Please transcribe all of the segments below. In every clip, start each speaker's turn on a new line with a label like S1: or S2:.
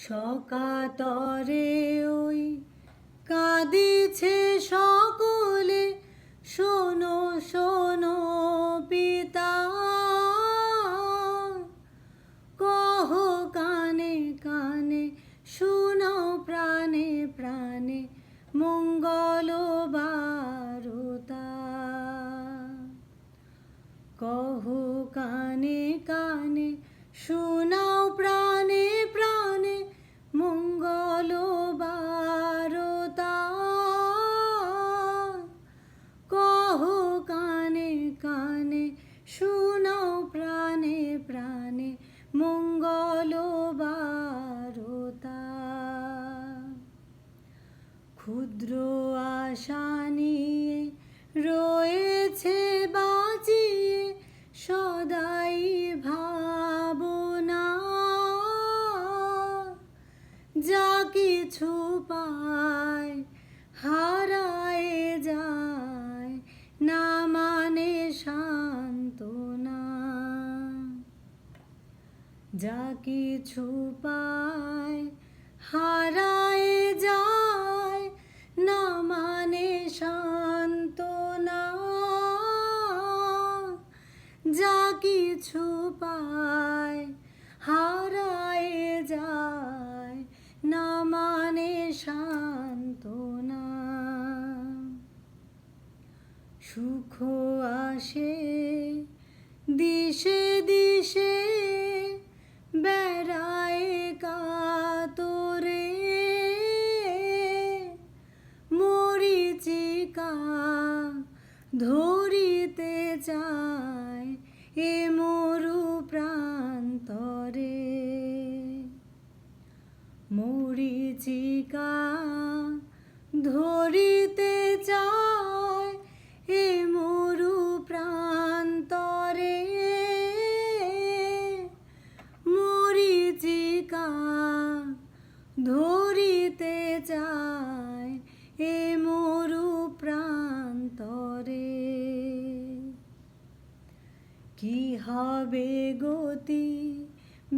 S1: সকাতরে ওই কাঁদিছে সকলে, শোনো শোনো পিতা, কহ কানে কানে, শুনাও প্রাণে প্রাণে, মঙ্গল বারতা। কহ কানে কানে, শুনাও প্রাণে প্রাণে, মঙ্গল বারতা। কহ কানে কানে, শুনাও প্রাণে প্রাণে, মঙ্গল বারতা। ক্ষুদ্র আশা নিয়ে রয়েছে বাঁচিয়ে সদাই ভাবনা, যা কিছু পায় হারায় যায়, না মানে সান্ত্বনা। যা কিছু পায় হারায় যায়, না মানে সান্ত্বনা। যা কিছু পায় হারায় যায়, না মানে সান্ত্বনা। সুখ আসে দিশে দিশে, বেড়ায় কাতরে, মরীচিকা ধরিতে চায় এ মরু প্রান্তরে। মরীচিকা ধরিতে চায় এ মরু প্রান্তরে। মরীচিকা ধরিতে চায় এ মরু প্রান্তরে। কি হবে গতি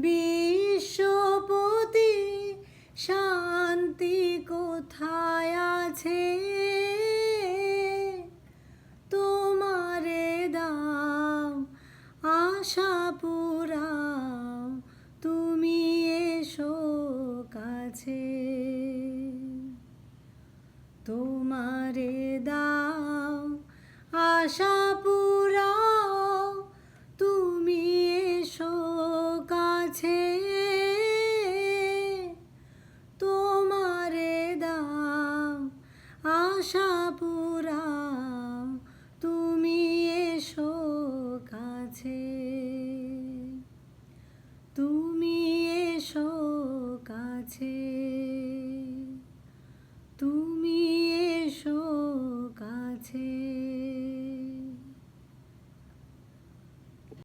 S1: বিশ্বপতি, শান্তি কোথায় আছে? তোমারে দাও আশা পুরাও, তুমি এসো কাছে। তোমারে দাও আশা পুরাও, তুমি এসো কাছে। তোমারে দাও আশা পুরাও, তুমি এসো কাছে। তুমি এসো কাছে। তুমি